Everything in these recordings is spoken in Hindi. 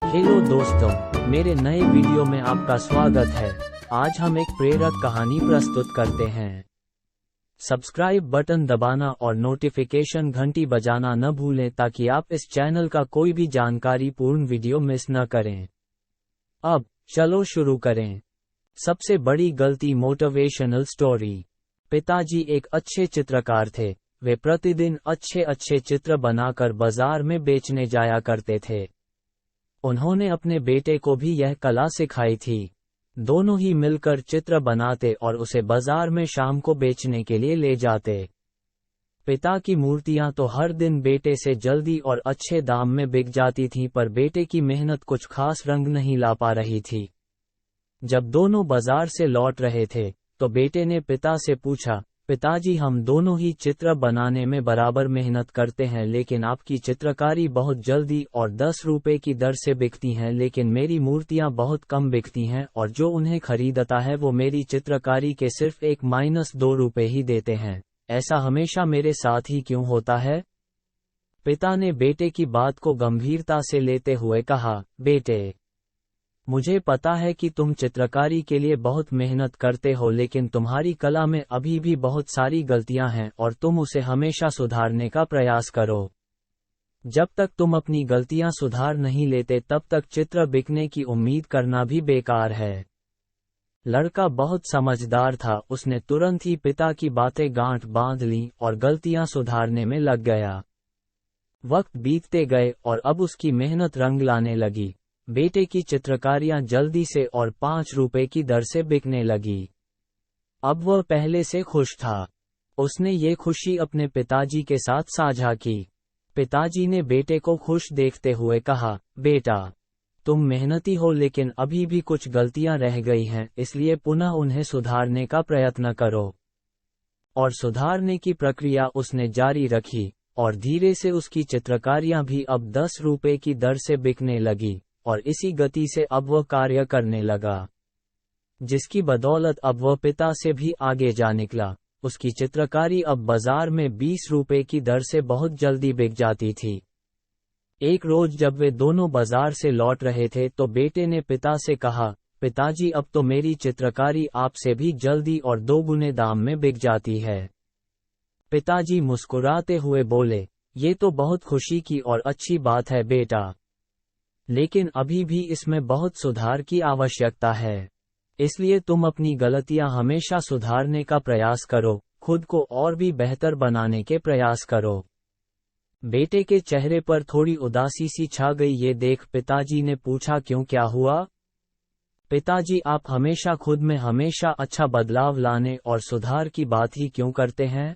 हेलो दोस्तों, मेरे नए वीडियो में आपका स्वागत है। आज हम एक प्रेरक कहानी प्रस्तुत करते हैं। सब्सक्राइब बटन दबाना और नोटिफिकेशन घंटी बजाना न भूलें ताकि आप इस चैनल का कोई भी जानकारी पूर्ण वीडियो मिस न करें। अब चलो शुरू करें। सबसे बड़ी गलती मोटिवेशनल स्टोरी। पिताजी एक अच्छे चित्रकार थे। वे प्रतिदिन अच्छे अच्छे चित्र बनाकर बाजार में बेचने जाया करते थे। उन्होंने अपने बेटे को भी यह कला सिखाई थी। दोनों ही मिलकर चित्र बनाते और उसे बाजार में शाम को बेचने के लिए ले जाते। पिता की मूर्तियां तो हर दिन बेटे से जल्दी और अच्छे दाम में बिक जाती थीं, पर बेटे की मेहनत कुछ खास रंग नहीं ला पा रही थी। जब दोनों बाजार से लौट रहे थे तो बेटे ने पिता से पूछा, पिताजी, हम दोनों ही चित्र बनाने में बराबर मेहनत करते हैं, लेकिन आपकी चित्रकारी बहुत जल्दी और 10 रुपए की दर से बिकती हैं, लेकिन मेरी मूर्तियां बहुत कम बिकती हैं और जो उन्हें खरीदता है वो मेरी चित्रकारी के सिर्फ 1-2 रुपए ही देते हैं। ऐसा हमेशा मेरे साथ ही क्यों होता है? पिता ने बेटे की बात को गंभीरता से लेते हुए कहा, बेटे, मुझे पता है कि तुम चित्रकारी के लिए बहुत मेहनत करते हो, लेकिन तुम्हारी कला में अभी भी बहुत सारी गलतियां हैं और तुम उसे हमेशा सुधारने का प्रयास करो। जब तक तुम अपनी गलतियां सुधार नहीं लेते तब तक चित्र बिकने की उम्मीद करना भी बेकार है। लड़का बहुत समझदार था। उसने तुरंत ही पिता की बातें गांठ बांध लीं और गलतियां सुधारने में लग गया। वक्त बीतते गए और अब उसकी मेहनत रंग लाने लगी। बेटे की चित्रकारियां जल्दी से और 5 रुपए की दर से बिकने लगी। अब वह पहले से खुश था। उसने ये खुशी अपने पिताजी के साथ साझा की। पिताजी ने बेटे को खुश देखते हुए कहा, बेटा, तुम मेहनती हो, लेकिन अभी भी कुछ गलतियां रह गई हैं, इसलिए पुनः उन्हें सुधारने का प्रयत्न करो। और सुधारने की प्रक्रिया उसने जारी रखी और धीरे से उसकी चित्रकारियां भी अब 10 रुपए की दर से बिकने लगी और इसी गति से अब वह कार्य करने लगा, जिसकी बदौलत अब वह पिता से भी आगे जा निकला। उसकी चित्रकारी अब बाजार में 20 रुपए की दर से बहुत जल्दी बिक जाती थी। एक रोज जब वे दोनों बाजार से लौट रहे थे तो बेटे ने पिता से कहा, पिताजी, अब तो मेरी चित्रकारी आपसे भी जल्दी और 2 गुने दाम में बिक जाती है। पिताजी मुस्कुराते हुए बोले, ये तो बहुत खुशी की और अच्छी बात है बेटा, लेकिन अभी भी इसमें बहुत सुधार की आवश्यकता है। इसलिए तुम अपनी गलतियां हमेशा सुधारने का प्रयास करो, खुद को और भी बेहतर बनाने के प्रयास करो। बेटे के चेहरे पर थोड़ी उदासी सी छा गई। ये देख पिताजी ने पूछा, क्यों, क्या हुआ? पिताजी, आप हमेशा खुद में हमेशा अच्छा बदलाव लाने और सुधार की बात ही क्यों करते हैं?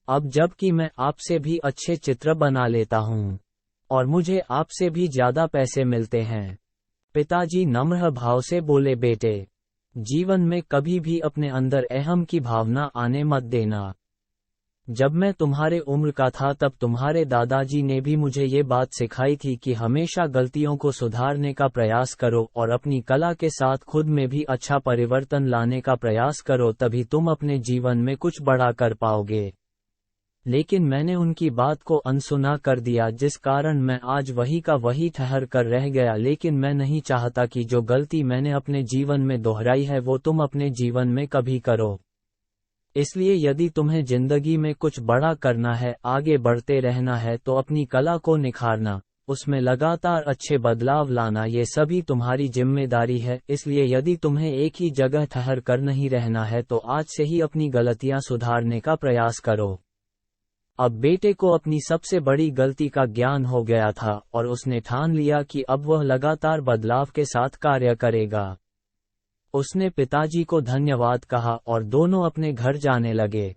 अब जबकि मैं आपसे भी अच्छे चित्र बना लेता हूँ और मुझे आपसे भी ज्यादा पैसे मिलते हैं। पिताजी नम्र भाव से बोले, बेटे, जीवन में कभी भी अपने अंदर अहम की भावना आने मत देना। जब मैं तुम्हारे उम्र का था तब तुम्हारे दादाजी ने भी मुझे ये बात सिखाई थी कि हमेशा गलतियों को सुधारने का प्रयास करो और अपनी कला के साथ खुद में भी अच्छा परिवर्तन लाने का प्रयास करो, तभी तुम अपने जीवन में कुछ बड़ा कर पाओगे। लेकिन मैंने उनकी बात को अनसुना कर दिया, जिस कारण मैं आज वही का वही ठहर कर रह गया। लेकिन मैं नहीं चाहता कि जो गलती मैंने अपने जीवन में दोहराई है वो तुम अपने जीवन में कभी करो। इसलिए यदि तुम्हें जिंदगी में कुछ बड़ा करना है, आगे बढ़ते रहना है, तो अपनी कला को निखारना, उसमें लगातार अच्छे बदलाव लाना, ये सभी तुम्हारी जिम्मेदारी है। इसलिए यदि तुम्हें एक ही जगह ठहर कर नहीं रहना है तो आज से ही अपनी गलतियां सुधारने का प्रयास करो। अब बेटे को अपनी सबसे बड़ी गलती का ज्ञान हो गया था और उसने ठान लिया कि अब वह लगातार बदलाव के साथ कार्य करेगा। उसने पिताजी को धन्यवाद कहा और दोनों अपने घर जाने लगे।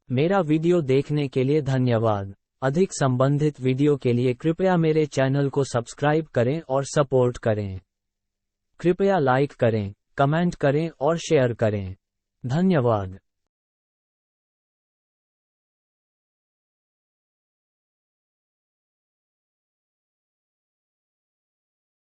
मेरा वीडियो देखने के लिए धन्यवाद। अधिक संबंधित वीडियो के लिए कृपया मेरे चैनल को सब्सक्राइब करें और सपोर्ट करें। कृपया लाइक करें, कमेंट करें और शेयर करें। धन्यवाद।